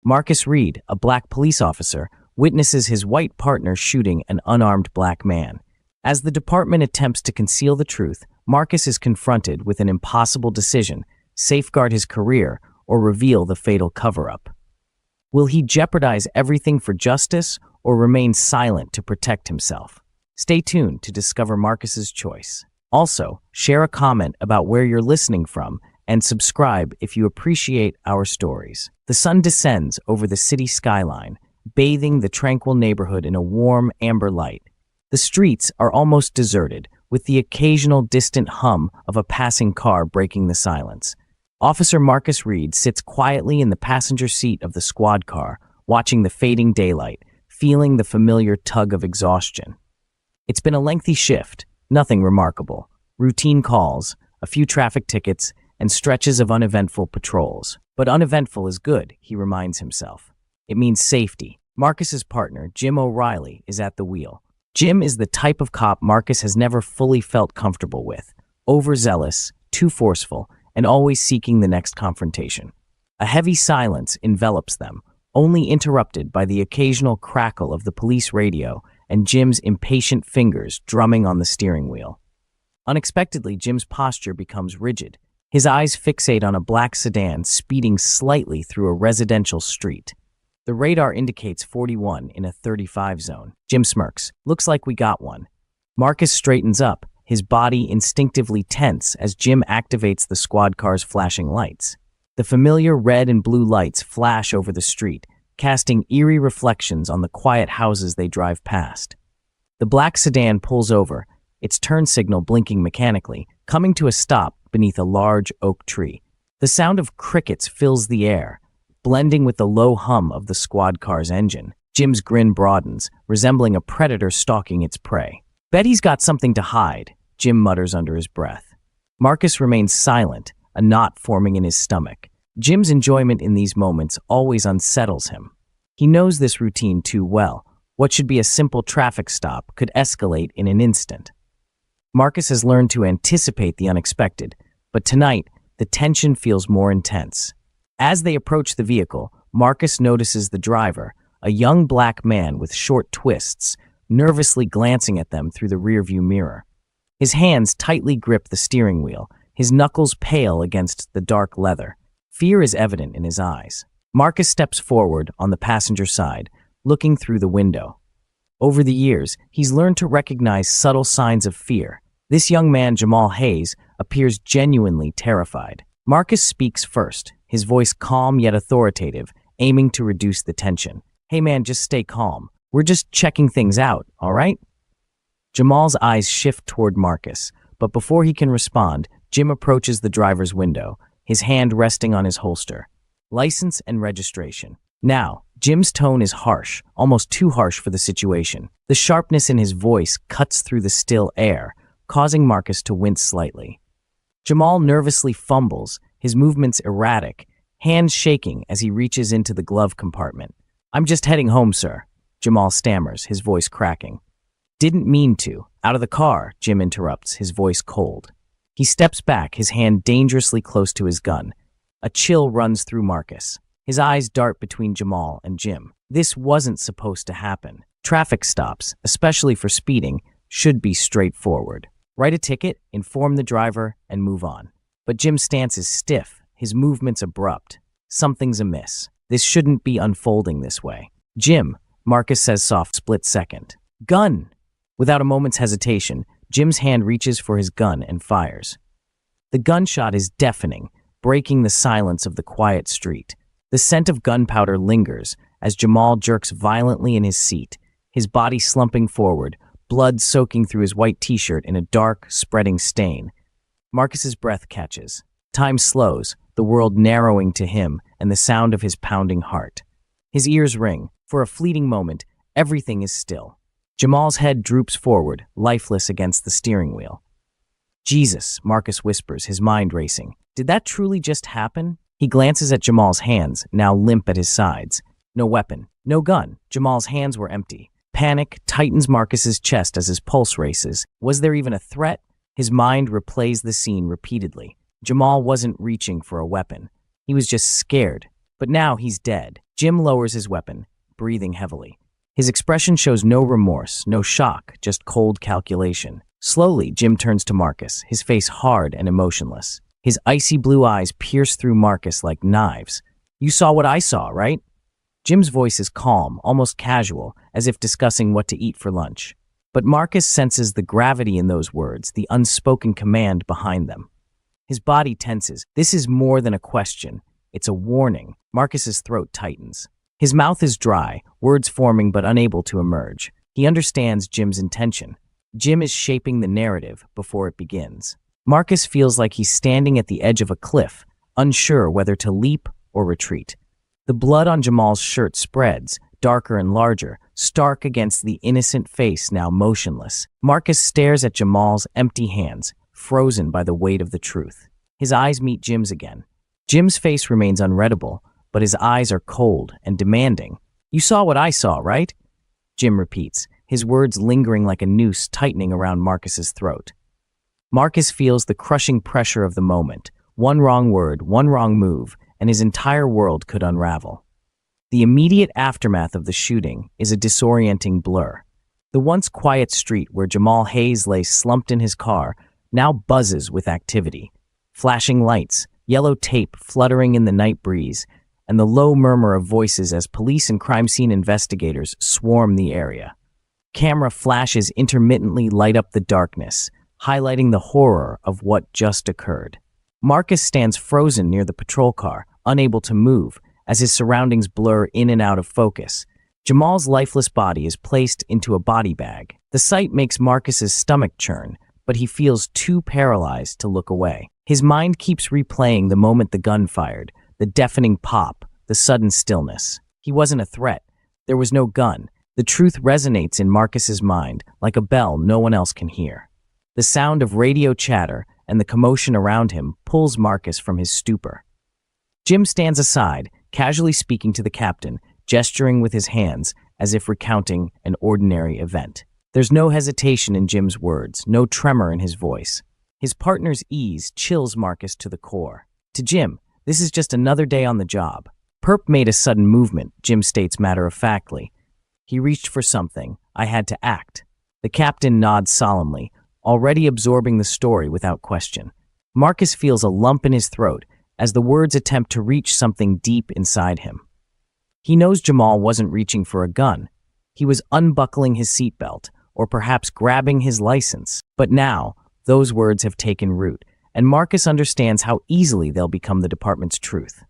Marcus Reid, a black police officer, witnesses his white partner shooting an unarmed black man. As the department attempts to conceal the truth, Marcus is confronted with an impossible decision: safeguard his career or reveal the fatal cover-up. Will he jeopardize everything for justice or remain silent to protect himself? Stay tuned to discover Marcus's choice. Also, share a comment about where you're listening from and subscribe if you appreciate our stories. The sun descends over the city skyline, bathing the tranquil neighborhood in a warm amber light. The streets are almost deserted, with the occasional distant hum of a passing car breaking the silence. Officer Marcus Reid sits quietly in the passenger seat of the squad car, watching the fading daylight, feeling the familiar tug of exhaustion. It's been a lengthy shift, nothing remarkable. Routine calls, a few traffic tickets, and stretches of uneventful patrols. But uneventful is good, he reminds himself. It means safety. Marcus's partner, Jim O'Reilly, is at the wheel. Jim is the type of cop Marcus has never fully felt comfortable with. Overzealous, too forceful, and always seeking the next confrontation. A heavy silence envelops them, only interrupted by the occasional crackle of the police radio and Jim's impatient fingers drumming on the steering wheel. Unexpectedly, Jim's posture becomes rigid. His eyes fixate on a black sedan speeding slightly through a residential street. The radar indicates 41 in a 35 zone. Jim smirks. Looks like we got one. Marcus straightens up, his body instinctively tense as Jim activates the squad car's flashing lights. The familiar red and blue lights flash over the street, casting eerie reflections on the quiet houses they drive past. The black sedan pulls over, its turn signal blinking mechanically, coming to a stop beneath a large oak tree. The sound of crickets fills the air, blending with the low hum of the squad car's engine. Jim's grin broadens, resembling a predator stalking its prey. "Bet he's got something to hide," Jim mutters under his breath. Marcus remains silent, a knot forming in his stomach. Jim's enjoyment in these moments always unsettles him. He knows this routine too well. What should be a simple traffic stop could escalate in an instant. Marcus has learned to anticipate the unexpected, but tonight, the tension feels more intense. As they approach the vehicle, Marcus notices the driver, a young black man with short twists, nervously glancing at them through the rearview mirror. His hands tightly grip the steering wheel, his knuckles pale against the dark leather. Fear is evident in his eyes. Marcus steps forward on the passenger side, looking through the window. Over the years, he's learned to recognize subtle signs of fear. This young man, Jamal Hayes, appears genuinely terrified. Marcus speaks first, his voice calm yet authoritative, aiming to reduce the tension. "Hey man, just stay calm. We're just checking things out, all right?" Jamal's eyes shift toward Marcus, but before he can respond, Jim approaches the driver's window, his hand resting on his holster. License and registration. Now, Jim's tone is harsh, almost too harsh for the situation. The sharpness in his voice cuts through the still air, causing Marcus to wince slightly. Jamal nervously fumbles, his movements erratic, hands shaking as he reaches into the glove compartment. "I'm just heading home, sir," Jamal stammers, his voice cracking. "Didn't mean to." Out of the car, Jim interrupts, his voice cold. He steps back, his hand dangerously close to his gun. A chill runs through Marcus. His eyes dart between Jamal and Jim. This wasn't supposed to happen. Traffic stops, especially for speeding, should be straightforward. Write a ticket, inform the driver, and move on. But Jim's stance is stiff, his movements abrupt. Something's amiss. This shouldn't be unfolding this way. "Jim," Marcus says soft split second. "Gun!" Without a moment's hesitation, Jim's hand reaches for his gun and fires. The gunshot is deafening, breaking the silence of the quiet street. The scent of gunpowder lingers as Jamal jerks violently in his seat, his body slumping forward, blood soaking through his white t-shirt in a dark, spreading stain. Marcus's breath catches. Time slows, the world narrowing to him and the sound of his pounding heart. His ears ring. For a fleeting moment, everything is still. Jamal's head droops forward, lifeless against the steering wheel. "Jesus," Marcus whispers, his mind racing. Did that truly just happen? He glances at Jamal's hands, now limp at his sides. No weapon, no gun. Jamal's hands were empty. Panic tightens Marcus's chest as his pulse races. Was there even a threat? His mind replays the scene repeatedly. Jamal wasn't reaching for a weapon. He was just scared. But now he's dead. Jim lowers his weapon, breathing heavily. His expression shows no remorse, no shock, just cold calculation. Slowly, Jim turns to Marcus, his face hard and emotionless. His icy blue eyes pierce through Marcus like knives. "You saw what I saw, right?" Jim's voice is calm, almost casual, as if discussing what to eat for lunch. But Marcus senses the gravity in those words, the unspoken command behind them. His body tenses. This is more than a question. It's a warning. Marcus's throat tightens. His mouth is dry, words forming but unable to emerge. He understands Jim's intention. Jim is shaping the narrative before it begins. Marcus feels like he's standing at the edge of a cliff, unsure whether to leap or retreat. The blood on Jamal's shirt spreads, darker and larger, stark against the innocent face now motionless. Marcus stares at Jamal's empty hands, frozen by the weight of the truth. His eyes meet Jim's again. Jim's face remains unreadable, but his eyes are cold and demanding. "You saw what I saw, right?" Jim repeats, his words lingering like a noose tightening around Marcus's throat. Marcus feels the crushing pressure of the moment. One wrong word, one wrong move, and his entire world could unravel. The immediate aftermath of the shooting is a disorienting blur. The once quiet street where Jamal Hayes lay slumped in his car now buzzes with activity. Flashing lights, yellow tape fluttering in the night breeze, and the low murmur of voices as police and crime scene investigators swarm the area. Camera flashes intermittently light up the darkness, highlighting the horror of what just occurred. Marcus stands frozen near the patrol car, unable to move, as his surroundings blur in and out of focus. Jamal's lifeless body is placed into a body bag. The sight makes Marcus's stomach churn, but he feels too paralyzed to look away. His mind keeps replaying the moment the gun fired, the deafening pop, the sudden stillness. He wasn't a threat. There was no gun. The truth resonates in Marcus's mind like a bell no one else can hear. The sound of radio chatter and the commotion around him pulls Marcus from his stupor. Jim stands aside, casually speaking to the captain, gesturing with his hands as if recounting an ordinary event. There's no hesitation in Jim's words, no tremor in his voice. His partner's ease chills Marcus to the core. To Jim, this is just another day on the job. Perp made a sudden movement, Jim states matter-of-factly. He reached for something. I had to act. The captain nods solemnly, already absorbing the story without question. Marcus feels a lump in his throat as the words attempt to reach something deep inside him. He knows Jamal wasn't reaching for a gun. He was unbuckling his seatbelt, or perhaps grabbing his license. But now, those words have taken root, and Marcus understands how easily they'll become the department's truth.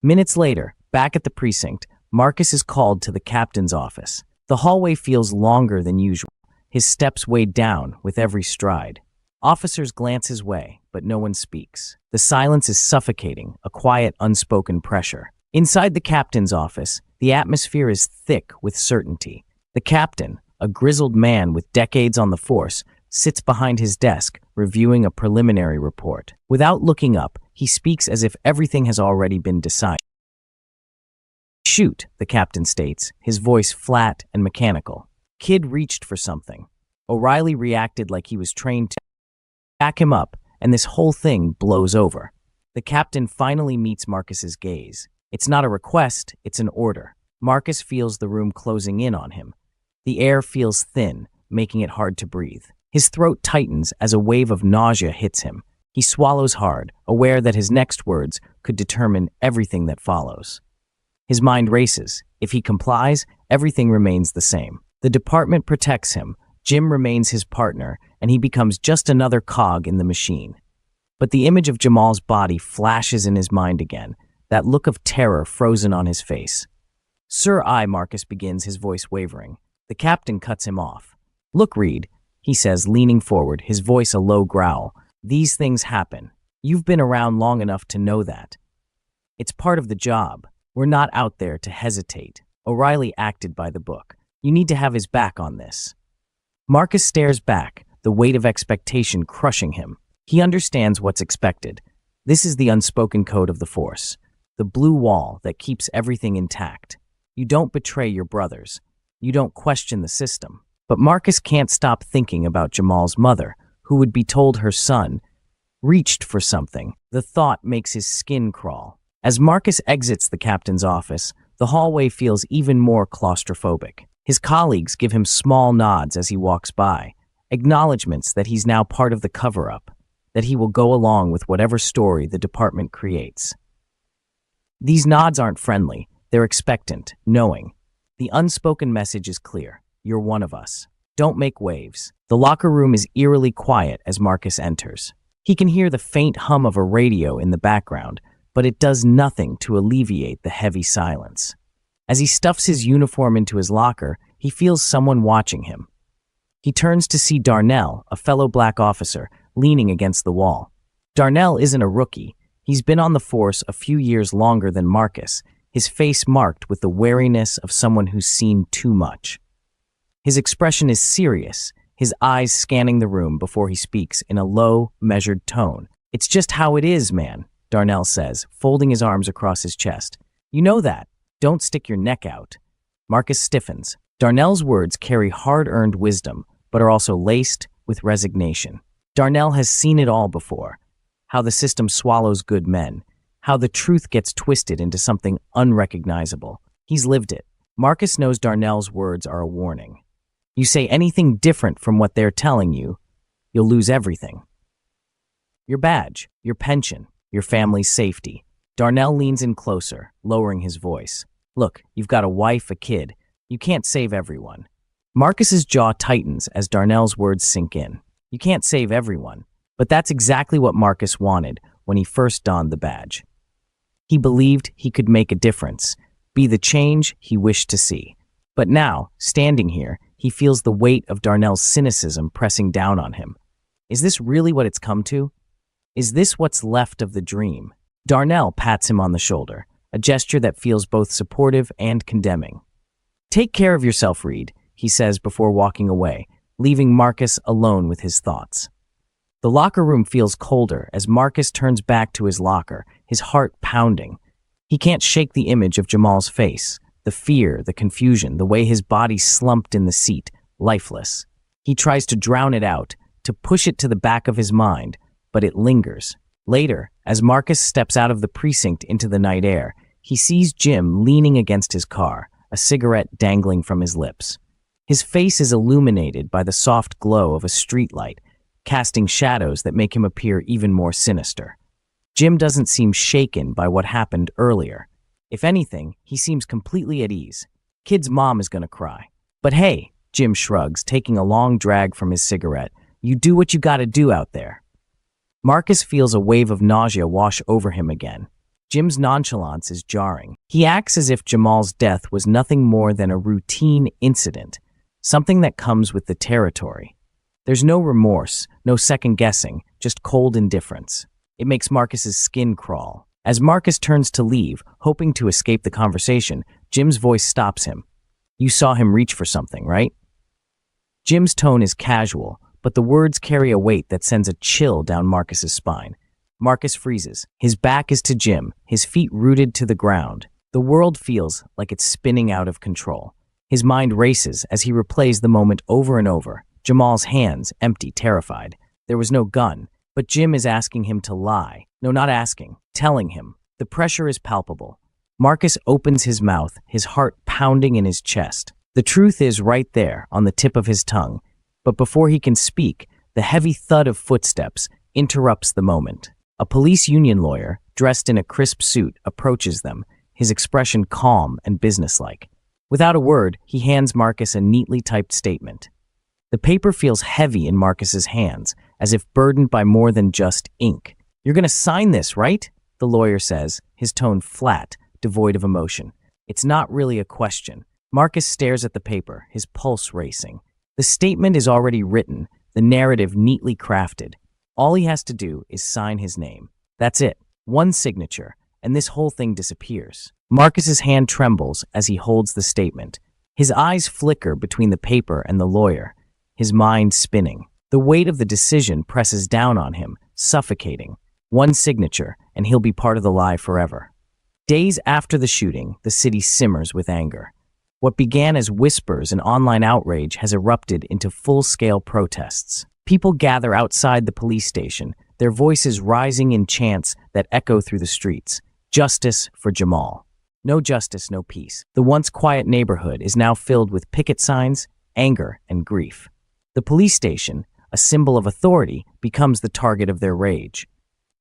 Minutes later, back at the precinct, Marcus is called to the captain's office. The hallway feels longer than usual, his steps weighed down with every stride. Officers glance his way, but no one speaks. The silence is suffocating, a quiet, unspoken pressure. Inside the captain's office, the atmosphere is thick with certainty. The captain, a grizzled man with decades on the force, sits behind his desk, reviewing a preliminary report. Without looking up, he speaks as if everything has already been decided. "Shoot," the captain states, his voice flat and mechanical. Kid reached for something. O'Reilly reacted like he was trained to back him up, and this whole thing blows over. The captain finally meets Marcus's gaze. It's not a request, it's an order. Marcus feels the room closing in on him. The air feels thin, making it hard to breathe. His throat tightens as a wave of nausea hits him. He swallows hard, aware that his next words could determine everything that follows. His mind races. If he complies, everything remains the same. The department protects him, Jim remains his partner, and he becomes just another cog in the machine. But the image of Jamal's body flashes in his mind again, that look of terror frozen on his face. "Sir, Marcus begins, his voice wavering. The captain cuts him off. "Look, Reid," he says, leaning forward, his voice a low growl. "These things happen. You've been around long enough to know that. It's part of the job. We're not out there to hesitate." O'Reilly acted by the book. You need to have his back on this. Marcus stares back, the weight of expectation crushing him. He understands what's expected. This is the unspoken code of the Force, the blue wall that keeps everything intact. You don't betray your brothers. You don't question the system. But Marcus can't stop thinking about Jamal's mother, who would be told her son reached for something. The thought makes his skin crawl. As Marcus exits the captain's office, the hallway feels even more claustrophobic. His colleagues give him small nods as he walks by, acknowledgments that he's now part of the cover-up, that he will go along with whatever story the department creates. These nods aren't friendly, they're expectant, knowing. The unspoken message is clear: you're one of us. Don't make waves. The locker room is eerily quiet as Marcus enters. He can hear the faint hum of a radio in the background, but it does nothing to alleviate the heavy silence. As he stuffs his uniform into his locker, he feels someone watching him. He turns to see Darnell, a fellow black officer, leaning against the wall. Darnell isn't a rookie. He's been on the force a few years longer than Marcus, his face marked with the wariness of someone who's seen too much. His expression is serious, his eyes scanning the room before he speaks in a low, measured tone. "It's just how it is, man," Darnell says, folding his arms across his chest. "You know that. Don't stick your neck out." Marcus stiffens. Darnell's words carry hard-earned wisdom, but are also laced with resignation. Darnell has seen it all before. How the system swallows good men. How the truth gets twisted into something unrecognizable. He's lived it. Marcus knows Darnell's words are a warning. You say anything different from what they're telling you, you'll lose everything. Your badge, your pension, your family's safety. Darnell leans in closer, lowering his voice. "Look, you've got a wife, a kid. You can't save everyone." Marcus's jaw tightens as Darnell's words sink in. You can't save everyone. But that's exactly what Marcus wanted when he first donned the badge. He believed he could make a difference, be the change he wished to see. But now, standing here, he feels the weight of Darnell's cynicism pressing down on him. Is this really what it's come to? Is this what's left of the dream? Darnell pats him on the shoulder, a gesture that feels both supportive and condemning. "Take care of yourself, Reid," he says before walking away, leaving Marcus alone with his thoughts. The locker room feels colder as Marcus turns back to his locker, his heart pounding. He can't shake the image of Jamal's face, the fear, the confusion, the way his body slumped in the seat, lifeless. He tries to drown it out, to push it to the back of his mind, but it lingers. Later, as Marcus steps out of the precinct into the night air, he sees Jim leaning against his car, a cigarette dangling from his lips. His face is illuminated by the soft glow of a streetlight, casting shadows that make him appear even more sinister. Jim doesn't seem shaken by what happened earlier. If anything, he seems completely at ease. Kid's mom is gonna cry. But hey, Jim shrugs, taking a long drag from his cigarette, you do what you gotta do out there. Marcus feels a wave of nausea wash over him again. Jim's nonchalance is jarring. He acts as if Jamal's death was nothing more than a routine incident, something that comes with the territory. There's no remorse, no second-guessing, just cold indifference. It makes Marcus's skin crawl. As Marcus turns to leave, hoping to escape the conversation, Jim's voice stops him. "You saw him reach for something, right?" Jim's tone is casual, but the words carry a weight that sends a chill down Marcus's spine. Marcus freezes. His back is to Jim, his feet rooted to the ground. The world feels like it's spinning out of control. His mind races as he replays the moment over and over. Jamal's hands, empty, terrified. There was no gun, but Jim is asking him to lie. No, not asking, telling him. The pressure is palpable. Marcus opens his mouth, his heart pounding in his chest. The truth is right there, on the tip of his tongue. But before he can speak, the heavy thud of footsteps interrupts the moment. A police union lawyer, dressed in a crisp suit, approaches them, his expression calm and businesslike. Without a word, he hands Marcus a neatly typed statement. The paper feels heavy in Marcus's hands, as if burdened by more than just ink. "You're gonna sign this, right?" the lawyer says, his tone flat, devoid of emotion. It's not really a question. Marcus stares at the paper, his pulse racing. The statement is already written, the narrative neatly crafted. All he has to do is sign his name. That's it. One signature, and this whole thing disappears. Marcus's hand trembles as he holds the statement. His eyes flicker between the paper and the lawyer, his mind spinning. The weight of the decision presses down on him, suffocating. One signature, and he'll be part of the lie forever. Days after the shooting, the city simmers with anger. What began as whispers and online outrage has erupted into full-scale protests. People gather outside the police station, their voices rising in chants that echo through the streets. Justice for Jamal. No justice, no peace. The once quiet neighborhood is now filled with picket signs, anger, and grief. The police station, a symbol of authority, becomes the target of their rage.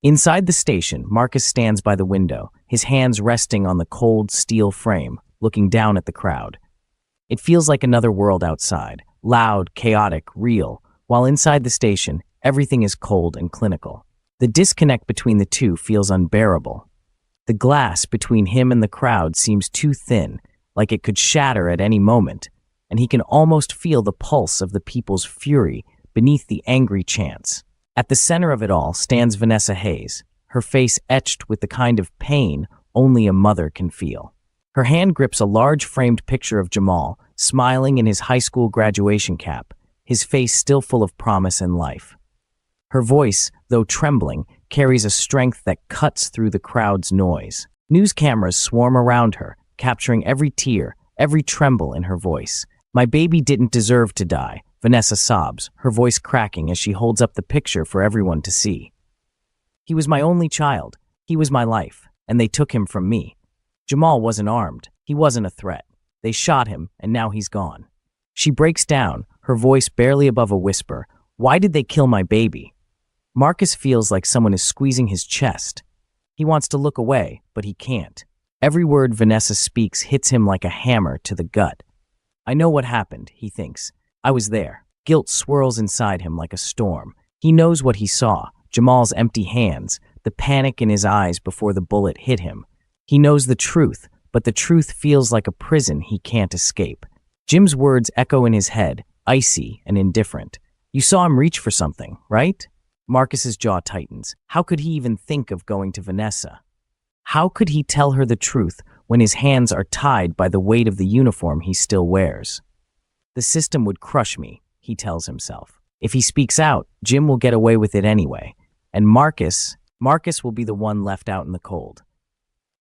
Inside the station, Marcus stands by the window, his hands resting on the cold steel frame, looking down at the crowd. It feels like another world outside, loud, chaotic, real, while inside the station, everything is cold and clinical. The disconnect between the two feels unbearable. The glass between him and the crowd seems too thin, like it could shatter at any moment, and he can almost feel the pulse of the people's fury beneath the angry chants. At the center of it all stands Vanessa Hayes, her face etched with the kind of pain only a mother can feel. Her hand grips a large framed picture of Jamal, smiling in his high school graduation cap, his face still full of promise and life. Her voice, though trembling, carries a strength that cuts through the crowd's noise. News cameras swarm around her, capturing every tear, every tremble in her voice. "My baby didn't deserve to die," Vanessa sobs, her voice cracking as she holds up the picture for everyone to see. "He was my only child. He was my life, and they took him from me. Jamal wasn't armed. He wasn't a threat. They shot him, and now he's gone." She breaks down, her voice barely above a whisper. "Why did they kill my baby?" Marcus feels like someone is squeezing his chest. He wants to look away, but he can't. Every word Vanessa speaks hits him like a hammer to the gut. "I know what happened," he thinks. "I was there." Guilt swirls inside him like a storm. He knows what he saw, Jamal's empty hands, the panic in his eyes before the bullet hit him. He knows the truth, but the truth feels like a prison he can't escape. Jim's words echo in his head, icy and indifferent. "You saw him reach for something, right?" Marcus's jaw tightens. How could he even think of going to Vanessa? How could he tell her the truth when his hands are tied by the weight of the uniform he still wears? "The system would crush me," he tells himself. "If he speaks out, Jim will get away with it anyway. And Marcus will be the one left out in the cold."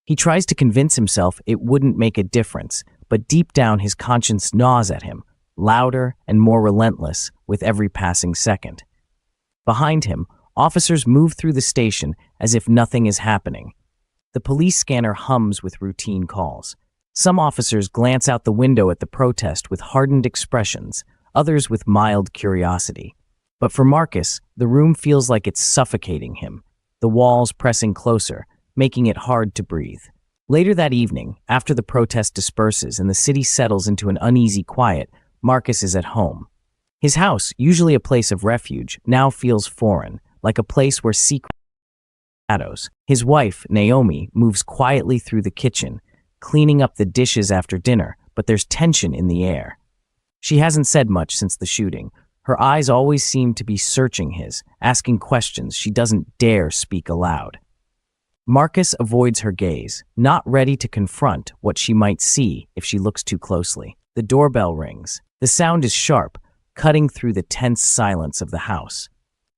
He tries to convince himself it wouldn't make a difference, but deep down his conscience gnaws at him, louder and more relentless with every passing second. Behind him, officers move through the station as if nothing is happening. The police scanner hums with routine calls. Some officers glance out the window at the protest with hardened expressions, others with mild curiosity. But for Marcus, the room feels like it's suffocating him, the walls pressing closer, making it hard to breathe. Later that evening, after the protest disperses and the city settles into an uneasy quiet, Marcus is at home. His house, usually a place of refuge, now feels foreign, like a place where secrets shadows. His wife, Naomi, moves quietly through the kitchen, cleaning up the dishes after dinner, but there's tension in the air. She hasn't said much since the shooting. Her eyes always seem to be searching his, asking questions she doesn't dare speak aloud. Marcus avoids her gaze, not ready to confront what she might see if she looks too closely. The doorbell rings. The sound is sharp, cutting through the tense silence of the house.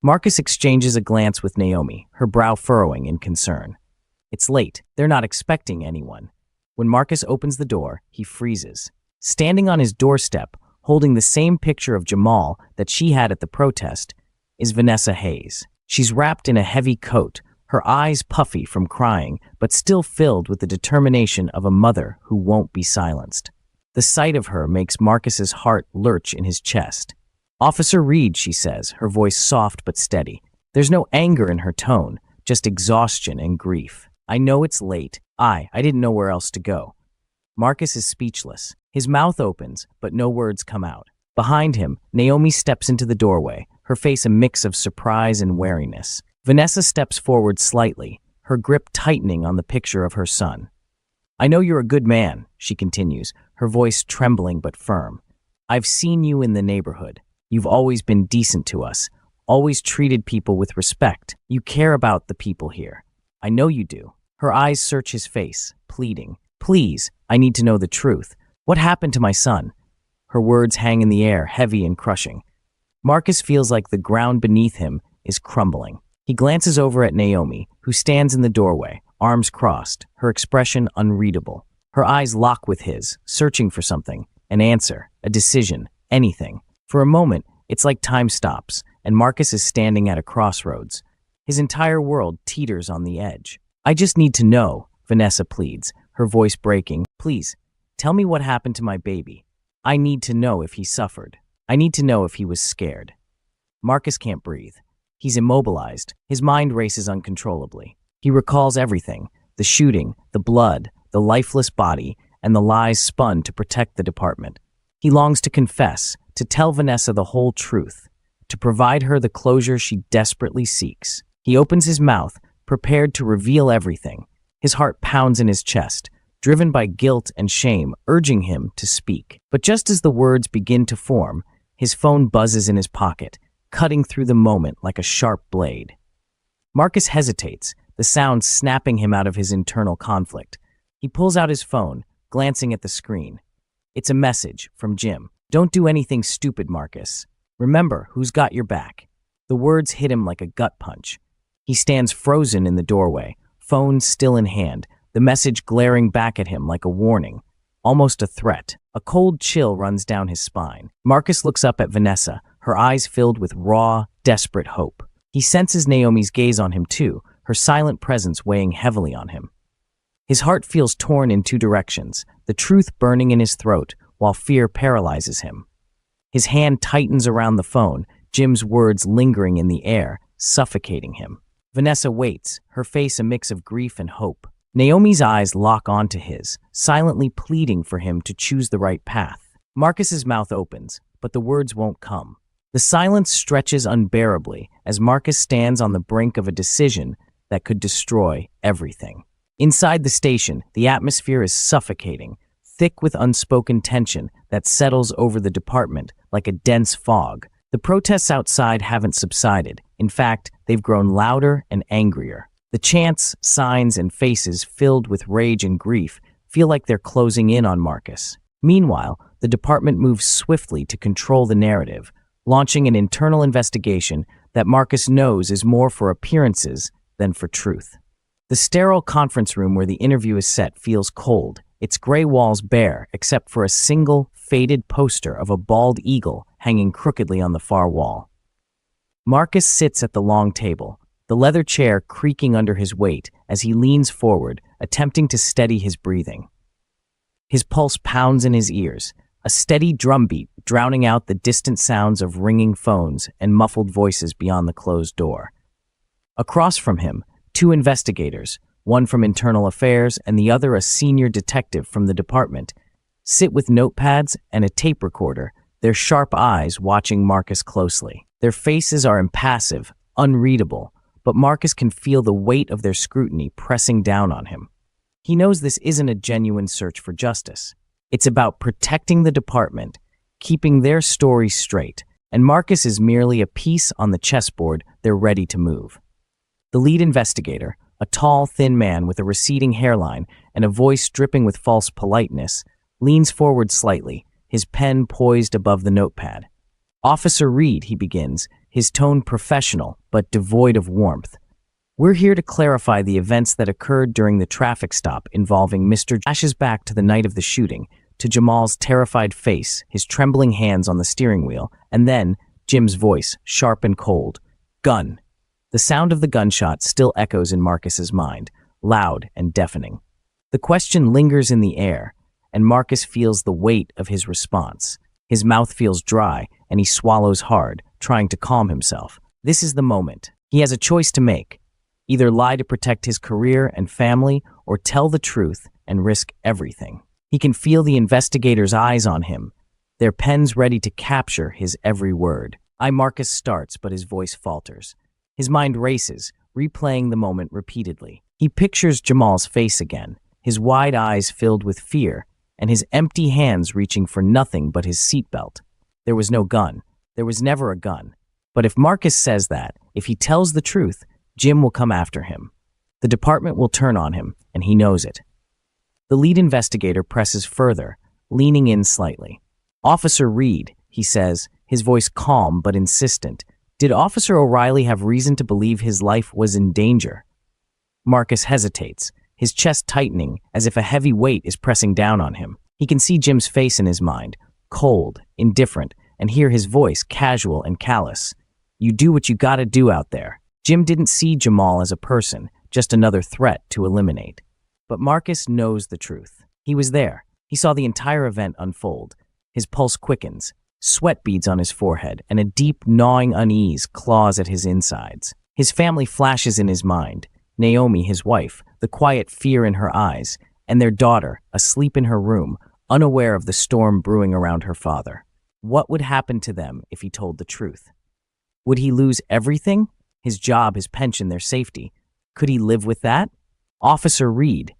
Marcus exchanges a glance with Naomi, her brow furrowing in concern. It's late. They're not expecting anyone. When Marcus opens the door, he freezes. Standing on his doorstep, holding the same picture of Jamal that she had at the protest, is Vanessa Hayes. She's wrapped in a heavy coat, her eyes puffy from crying, but still filled with the determination of a mother who won't be silenced. The sight of her makes Marcus's heart lurch in his chest. "Officer Reid," she says, her voice soft but steady. There's no anger in her tone, just exhaustion and grief. "I know it's late. I didn't know where else to go." Marcus is speechless. His mouth opens, but no words come out. Behind him, Naomi steps into the doorway, her face a mix of surprise and wariness. Vanessa steps forward slightly, her grip tightening on the picture of her son. "I know you're a good man," she continues, her voice trembling but firm. "I've seen you in the neighborhood. You've always been decent to us, always treated people with respect. You care about the people here. I know you do." Her eyes search his face, pleading. "Please, I need to know the truth. What happened to my son?" Her words hang in the air, heavy and crushing. Marcus feels like the ground beneath him is crumbling. He glances over at Naomi, who stands in the doorway, arms crossed, her expression unreadable. Her eyes lock with his, searching for something, an answer, a decision, anything. For a moment, it's like time stops, and Marcus is standing at a crossroads. His entire world teeters on the edge. "I just need to know," Vanessa pleads, her voice breaking. Please, tell me what happened to my baby. I need to know if he suffered. I need to know if he was scared. Marcus can't breathe. He's immobilized. His mind races uncontrollably. He recalls everything: the shooting, the blood, the lifeless body, and the lies spun to protect the department. He longs to confess, to tell Vanessa the whole truth, to provide her the closure she desperately seeks. He opens his mouth, prepared to reveal everything. His heart pounds in his chest, driven by guilt and shame, urging him to speak. But just as the words begin to form, his phone buzzes in his pocket, cutting through the moment like a sharp blade. Marcus hesitates, the sound snapping him out of his internal conflict. He pulls out his phone, glancing at the screen. It's a message from Jim. Don't do anything stupid, Marcus. Remember who's got your back. The words hit him like a gut punch. He stands frozen in the doorway, phone still in hand, the message glaring back at him like a warning, almost a threat. A cold chill runs down his spine. Marcus looks up at Vanessa, her eyes filled with raw, desperate hope. He senses Naomi's gaze on him too, her silent presence weighing heavily on him. His heart feels torn in two directions, the truth burning in his throat while fear paralyzes him. His hand tightens around the phone, Jim's words lingering in the air, suffocating him. Vanessa waits, her face a mix of grief and hope. Naomi's eyes lock onto his, silently pleading for him to choose the right path. Marcus's mouth opens, but the words won't come. The silence stretches unbearably as Marcus stands on the brink of a decision that could destroy everything. Inside the station, the atmosphere is suffocating, thick with unspoken tension that settles over the department like a dense fog. The protests outside haven't subsided. In fact, they've grown louder and angrier. The chants, signs, and faces filled with rage and grief feel like they're closing in on Marcus. Meanwhile, the department moves swiftly to control the narrative, launching an internal investigation that Marcus knows is more for appearances than for truth. The sterile conference room where the interview is set feels cold, its gray walls bare except for a single, faded poster of a bald eagle hanging crookedly on the far wall. Marcus sits at the long table, the leather chair creaking under his weight as he leans forward, attempting to steady his breathing. His pulse pounds in his ears, a steady drumbeat drowning out the distant sounds of ringing phones and muffled voices beyond the closed door. Across from him, two investigators, one from Internal Affairs and the other a senior detective from the department, sit with notepads and a tape recorder, their sharp eyes watching Marcus closely. Their faces are impassive, unreadable, but Marcus can feel the weight of their scrutiny pressing down on him. He knows this isn't a genuine search for justice. It's about protecting the department, keeping their story straight, and Marcus is merely a piece on the chessboard they're ready to move. The lead investigator, a tall, thin man with a receding hairline and a voice dripping with false politeness, leans forward slightly, his pen poised above the notepad. Officer Reid, he begins, his tone professional but devoid of warmth. We're here to clarify the events that occurred during the traffic stop involving Mr. Flashes back to the night of the shooting, to Jamal's terrified face, his trembling hands on the steering wheel, and then Jim's voice, sharp and cold. Gun. The sound of the gunshot still echoes in Marcus's mind, loud and deafening. The question lingers in the air, and Marcus feels the weight of his response. His mouth feels dry, and he swallows hard, trying to calm himself. This is the moment. He has a choice to make. Either lie to protect his career and family, or tell the truth and risk everything. He can feel the investigators' eyes on him, their pens ready to capture his every word. Marcus starts, but his voice falters. His mind races, replaying the moment repeatedly. He pictures Jamal's face again, his wide eyes filled with fear, and his empty hands reaching for nothing but his seatbelt. There was no gun. There was never a gun. But if Marcus says that, if he tells the truth, Jim will come after him. The department will turn on him, and he knows it. The lead investigator presses further, leaning in slightly. Officer Reid, he says, his voice calm but insistent. Did Officer O'Reilly have reason to believe his life was in danger? Marcus hesitates, his chest tightening as if a heavy weight is pressing down on him. He can see Jim's face in his mind, cold, indifferent, and hear his voice, casual and callous. You do what you gotta do out there. Jim didn't see Jamal as a person, just another threat to eliminate. But Marcus knows the truth. He was there. He saw the entire event unfold. His pulse quickens, sweat beads on his forehead, and a deep, gnawing unease claws at his insides. His family flashes in his mind. Naomi, his wife, the quiet fear in her eyes, and their daughter, asleep in her room, unaware of the storm brewing around her father. What would happen to them if he told the truth? Would he lose everything? His job, his pension, their safety. Could he live with that? Officer Reid.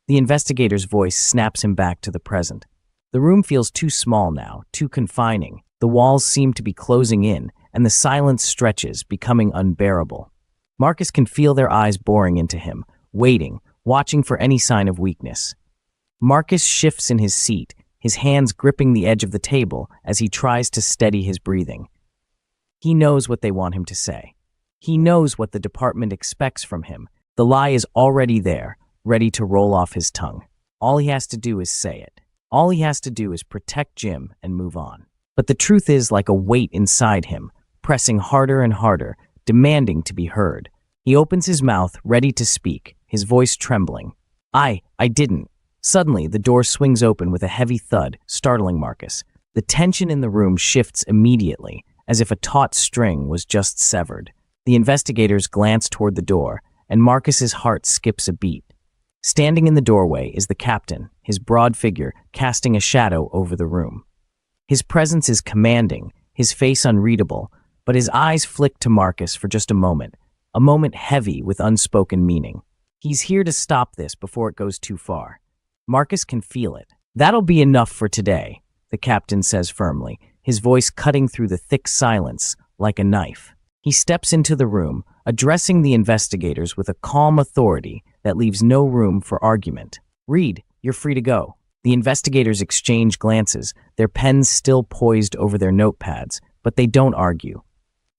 The investigator's voice snaps him back to the present. The room feels too small now, too confining. The walls seem to be closing in, and the silence stretches, becoming unbearable. Marcus can feel their eyes boring into him, waiting, watching for any sign of weakness. Marcus shifts in his seat, his hands gripping the edge of the table as he tries to steady his breathing. He knows what they want him to say. He knows what the department expects from him. The lie is already there, ready to roll off his tongue. All he has to do is say it. All he has to do is protect Jim and move on. But the truth is like a weight inside him, pressing harder and harder, demanding to be heard. He opens his mouth, ready to speak, his voice trembling. I didn't. Suddenly, the door swings open with a heavy thud, startling Marcus. The tension in the room shifts immediately, as if a taut string was just severed. The investigators glance toward the door, and Marcus's heart skips a beat. Standing in the doorway is the captain, his broad figure casting a shadow over the room. His presence is commanding, his face unreadable, but his eyes flick to Marcus for just a moment heavy with unspoken meaning. He's here to stop this before it goes too far. Marcus can feel it. That'll be enough for today, the captain says firmly, his voice cutting through the thick silence like a knife. He steps into the room, addressing the investigators with a calm authority that leaves no room for argument. Reid, you're free to go. The investigators exchange glances, their pens still poised over their notepads, but they don't argue.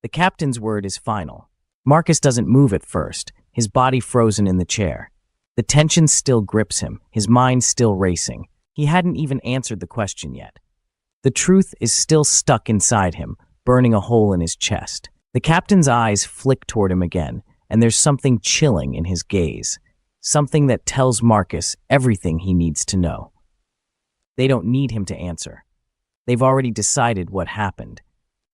The captain's word is final. Marcus doesn't move at first, his body frozen in the chair. The tension still grips him, his mind still racing. He hadn't even answered the question yet. The truth is still stuck inside him, burning a hole in his chest. The captain's eyes flick toward him again, and there's something chilling in his gaze. Something that tells Marcus everything he needs to know. They don't need him to answer. They've already decided what happened.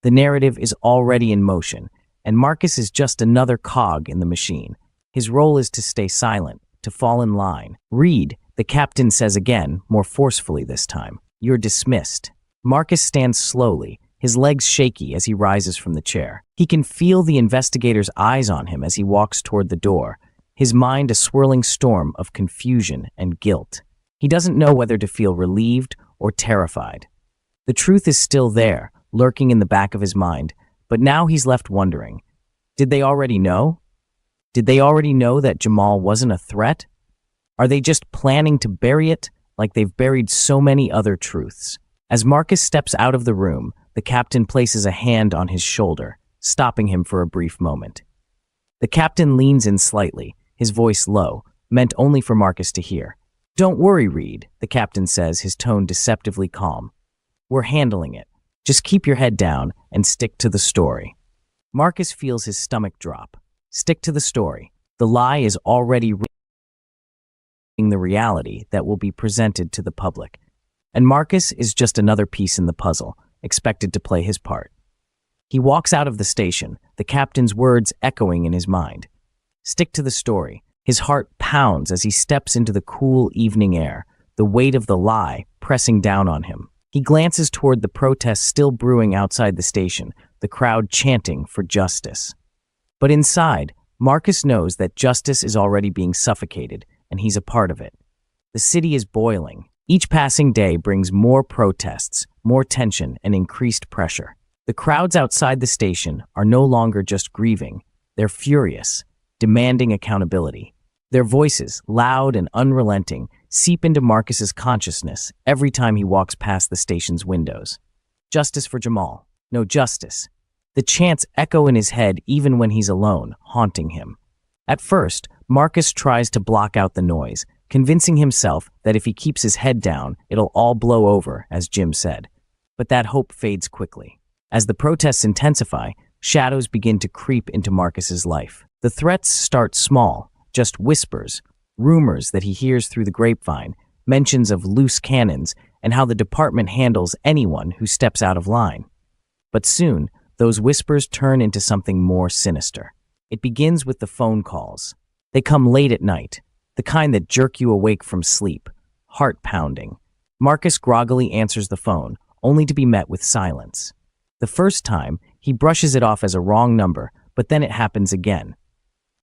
The narrative is already in motion, and Marcus is just another cog in the machine. His role is to stay silent, to fall in line. Reid, the captain says again, more forcefully this time. You're dismissed. Marcus stands slowly, his legs shaky as he rises from the chair. He can feel the investigator's eyes on him as he walks toward the door, his mind a swirling storm of confusion and guilt. He doesn't know whether to feel relieved or terrified. The truth is still there, lurking in the back of his mind, but now he's left wondering. Did they already know? Did they already know that Jamal wasn't a threat? Are they just planning to bury it like they've buried so many other truths? As Marcus steps out of the room, the captain places a hand on his shoulder, stopping him for a brief moment. The captain leans in slightly, his voice low, meant only for Marcus to hear. Don't worry, Reid, the captain says, his tone deceptively calm. We're handling it. Just keep your head down and stick to the story. Marcus feels his stomach drop. Stick to the story. The lie is already the reality that will be presented to the public. And Marcus is just another piece in the puzzle, expected to play his part. He walks out of the station, the captain's words echoing in his mind. Stick to the story. His heart pounds as he steps into the cool evening air, the weight of the lie pressing down on him. He glances toward the protests still brewing outside the station, the crowd chanting for justice. But inside, Marcus knows that justice is already being suffocated, and he's a part of it. The city is boiling. Each passing day brings more protests, more tension, and increased pressure. The crowds outside the station are no longer just grieving. They're furious, demanding accountability. Their voices, loud and unrelenting, seep into Marcus's consciousness every time he walks past the station's windows. Justice for Jamal. No justice. The chants echo in his head even when he's alone, haunting him. At first, Marcus tries to block out the noise, convincing himself that if he keeps his head down, it'll all blow over, as Jim said. But that hope fades quickly. As the protests intensify, shadows begin to creep into Marcus's life. The threats start small, just whispers, Rumors that he hears through the grapevine, mentions of loose cannons, and how the department handles anyone who steps out of line. But soon, those whispers turn into something more sinister. It begins with the phone calls. They come late at night, the kind that jerk you awake from sleep, heart pounding. Marcus groggily answers the phone, only to be met with silence. The first time, he brushes it off as a wrong number, but then it happens again.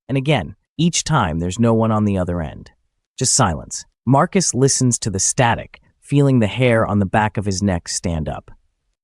And again, each time there's no one on the other end. Just silence. Marcus listens to the static, feeling the hair on the back of his neck stand up.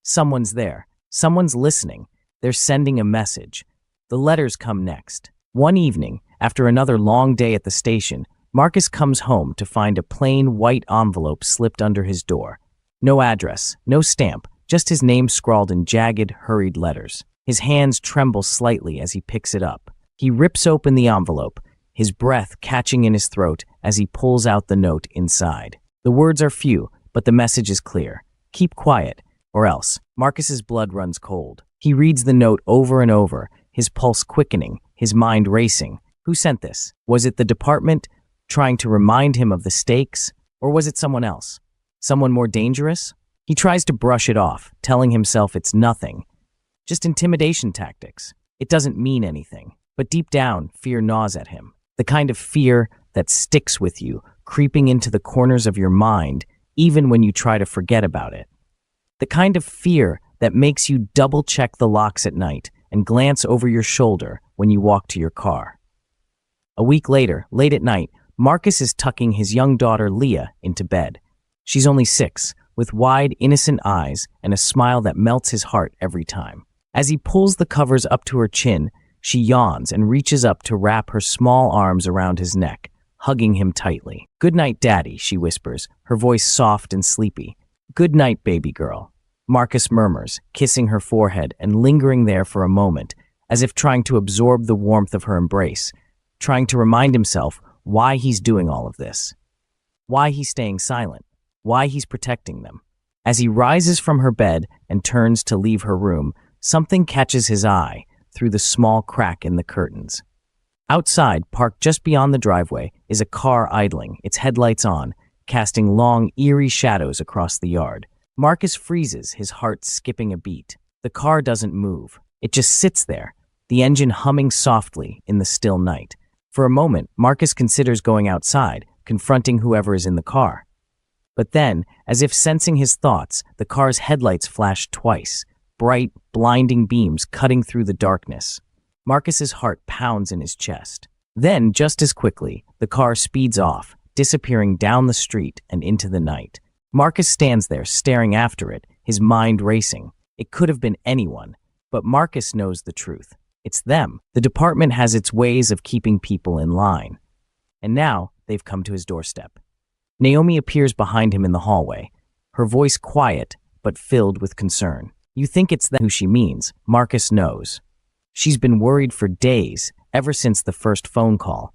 Someone's there. Someone's listening. They're sending a message. The letters come next. One evening, after another long day at the station, Marcus comes home to find a plain white envelope slipped under his door. No address, no stamp, just his name scrawled in jagged, hurried letters. His hands tremble slightly as he picks it up. He rips open the envelope, his breath catching in his throat as he pulls out the note inside. The words are few, but the message is clear. Keep quiet, or else. Marcus's blood runs cold. He reads the note over and over, his pulse quickening, his mind racing. Who sent this? Was it the department, trying to remind him of the stakes? Or was it someone else? Someone more dangerous? He tries to brush it off, telling himself it's nothing. Just intimidation tactics. It doesn't mean anything. But deep down, fear gnaws at him. The kind of fear that sticks with you, creeping into the corners of your mind, even when you try to forget about it. The kind of fear that makes you double-check the locks at night and glance over your shoulder when you walk to your car. A week later, late at night, Marcus is tucking his young daughter Leah into bed. She's only 6, with wide, innocent eyes and a smile that melts his heart every time. As he pulls the covers up to her chin, she yawns and reaches up to wrap her small arms around his neck, hugging him tightly. "Good night, Daddy," she whispers, her voice soft and sleepy. "Good night, baby girl," Marcus murmurs, kissing her forehead and lingering there for a moment, as if trying to absorb the warmth of her embrace, trying to remind himself why he's doing all of this, why he's staying silent, why he's protecting them. As he rises from her bed and turns to leave her room, something catches his eye through the small crack in the curtains. Outside, parked just beyond the driveway, is a car idling, its headlights on, casting long, eerie shadows across the yard. Marcus freezes, his heart skipping a beat. The car doesn't move. It just sits there, the engine humming softly in the still night. For a moment, Marcus considers going outside, confronting whoever is in the car. But then, as if sensing his thoughts, the car's headlights flash twice, bright, blinding beams cutting through the darkness. Marcus's heart pounds in his chest. Then, just as quickly, the car speeds off, disappearing down the street and into the night. Marcus stands there, staring after it, his mind racing. It could have been anyone, but Marcus knows the truth. It's them. The department has its ways of keeping people in line. And now, they've come to his doorstep. Naomi appears behind him in the hallway, her voice quiet, but filled with concern. You think it's who she means, Marcus knows. She's been worried for days, ever since the first phone call,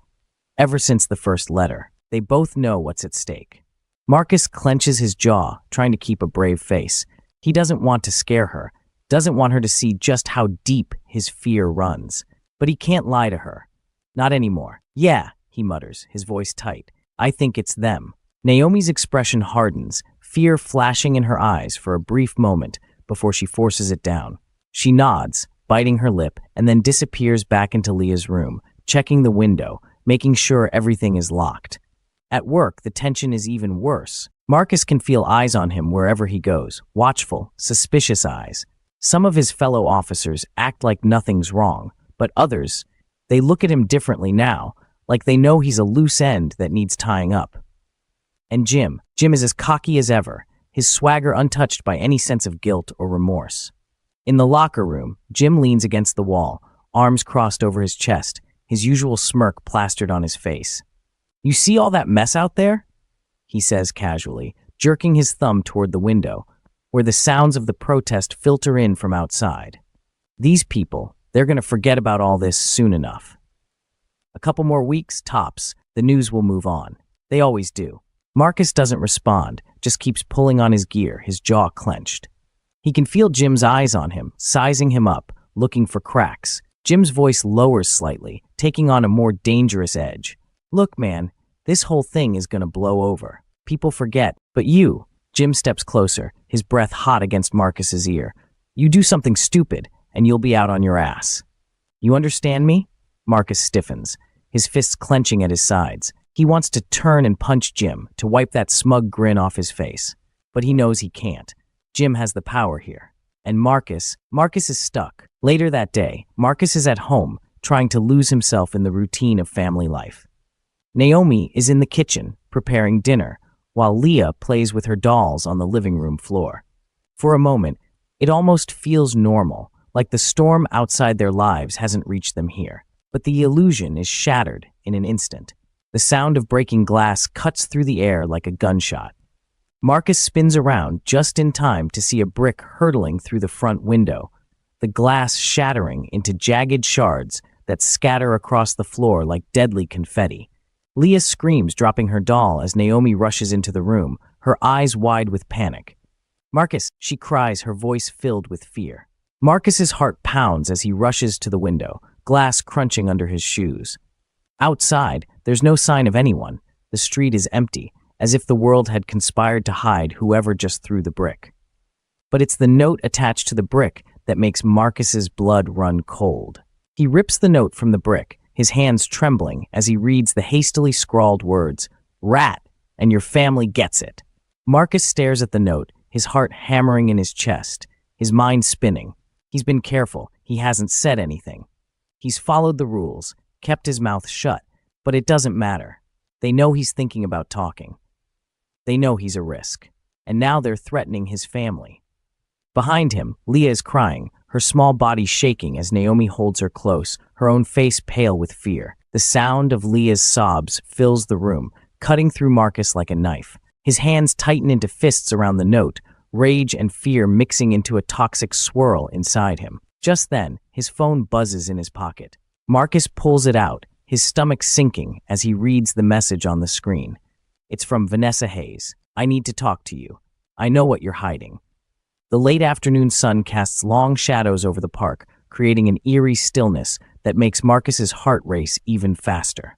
ever since the first letter. They both know what's at stake. Marcus clenches his jaw, trying to keep a brave face. He doesn't want to scare her, doesn't want her to see just how deep his fear runs. But he can't lie to her. Not anymore. "Yeah," he mutters, his voice tight. "I think it's them." Naomi's expression hardens, fear flashing in her eyes for a brief moment before she forces it down. She nods, biting her lip, and then disappears back into Leah's room, checking the window, making sure everything is locked. At work, the tension is even worse. Marcus can feel eyes on him wherever he goes, watchful, suspicious eyes. Some of his fellow officers act like nothing's wrong, but others, they look at him differently now, like they know he's a loose end that needs tying up. And Jim is as cocky as ever, his swagger untouched by any sense of guilt or remorse. In the locker room, Jim leans against the wall, arms crossed over his chest, his usual smirk plastered on his face. "You see all that mess out there?" he says casually, jerking his thumb toward the window, where the sounds of the protest filter in from outside. These people, they're going to forget about all this soon enough. A couple more weeks, tops, the news will move on. They always do. Marcus doesn't respond, just keeps pulling on his gear, his jaw clenched. He can feel Jim's eyes on him, sizing him up, looking for cracks. Jim's voice lowers slightly, taking on a more dangerous edge. "Look, man, This whole thing is gonna blow over. People forget. But you, Jim steps closer, his breath hot against Marcus's ear. You do something stupid, and you'll be out on your ass. You understand me? Marcus stiffens, his fists clenching at his sides. He wants to turn and punch Jim, to wipe that smug grin off his face. But he knows he can't. Jim has the power here. And Marcus is stuck. Later that day, Marcus is at home, trying to lose himself in the routine of family life. Naomi is in the kitchen, preparing dinner, while Leah plays with her dolls on the living room floor. For a moment, it almost feels normal, like the storm outside their lives hasn't reached them here. But the illusion is shattered in an instant. The sound of breaking glass cuts through the air like a gunshot. Marcus spins around just in time to see a brick hurtling through the front window, the glass shattering into jagged shards that scatter across the floor like deadly confetti. Leah screams, dropping her doll as Naomi rushes into the room, her eyes wide with panic. Marcus, she cries, her voice filled with fear. Marcus's heart pounds as he rushes to the window, glass crunching under his shoes. Outside, there's no sign of anyone. The street is empty, as if the world had conspired to hide whoever just threw the brick. But it's the note attached to the brick that makes Marcus's blood run cold. He rips the note from the brick, his hands trembling as he reads the hastily scrawled words, "Rat, and your family gets it." Marcus stares at the note, his heart hammering in his chest, his mind spinning. He's been careful, he hasn't said anything. He's followed the rules, kept his mouth shut, but it doesn't matter. They know he's thinking about talking. They know he's a risk, and now they're threatening his family. Behind him, Leah is crying, her small body shaking as Naomi holds her close, her own face pale with fear. The sound of Leah's sobs fills the room, cutting through Marcus like a knife. His hands tighten into fists around the note, rage and fear mixing into a toxic swirl inside him. Just then, his phone buzzes in his pocket. Marcus pulls it out, his stomach sinking as he reads the message on the screen. It's from Vanessa Hayes. "I need to talk to you. I know what you're hiding." The late afternoon sun casts long shadows over the park, creating an eerie stillness that makes Marcus's heart race even faster.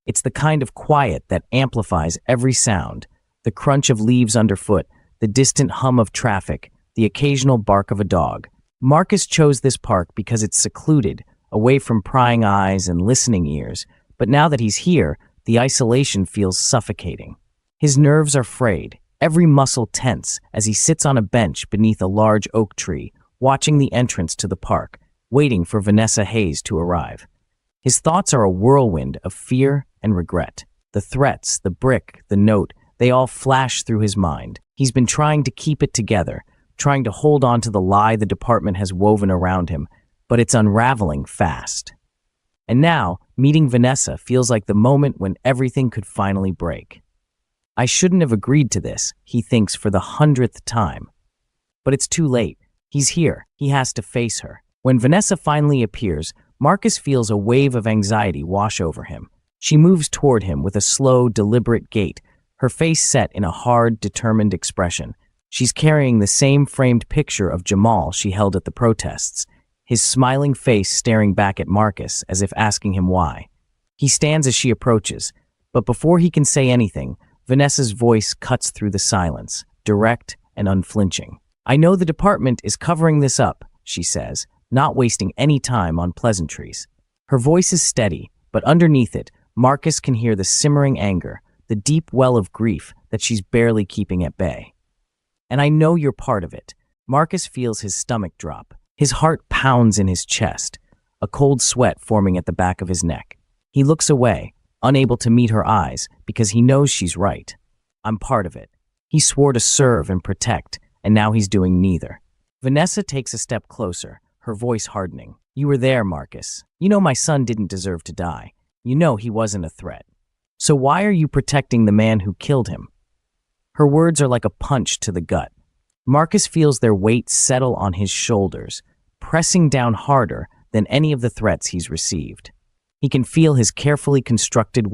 It's the kind of quiet that amplifies every sound, the crunch of leaves underfoot, the distant hum of traffic, the occasional bark of a dog. Marcus chose this park because it's secluded, away from prying eyes and listening ears, but now that he's here, the isolation feels suffocating. His nerves are frayed, every muscle tense as he sits on a bench beneath a large oak tree, watching the entrance to the park, waiting for Vanessa Hayes to arrive. His thoughts are a whirlwind of fear and regret. The threats, the brick, the note, they all flash through his mind. He's been trying to keep it together, trying to hold on to the lie the department has woven around him, but it's unraveling fast. And now, meeting Vanessa feels like the moment when everything could finally break. I shouldn't have agreed to this, he thinks for the 100th time. But it's too late. He's here. He has to face her. When Vanessa finally appears, Marcus feels a wave of anxiety wash over him. She moves toward him with a slow, deliberate gait, her face set in a hard, determined expression. She's carrying the same framed picture of Jamal she held at the protests, his smiling face staring back at Marcus as if asking him why. He stands as she approaches, but before he can say anything, Vanessa's voice cuts through the silence, direct and unflinching. "I know the department is covering this up," she says, not wasting any time on pleasantries. Her voice is steady, but underneath it, Marcus can hear the simmering anger, the deep well of grief that she's barely keeping at bay. "And I know you're part of it." Marcus feels his stomach drop. His heart pounds in his chest, a cold sweat forming at the back of his neck. He looks away, unable to meet her eyes, because he knows she's right. "I'm part of it." He swore to serve and protect, and now he's doing neither. Vanessa takes a step closer, her voice hardening. "You were there, Marcus. You know my son didn't deserve to die. You know he wasn't a threat. So why are you protecting the man who killed him?" Her words are like a punch to the gut. Marcus feels their weight settle on his shoulders, pressing down harder than any of the threats he's received. He can feel his carefully constructed words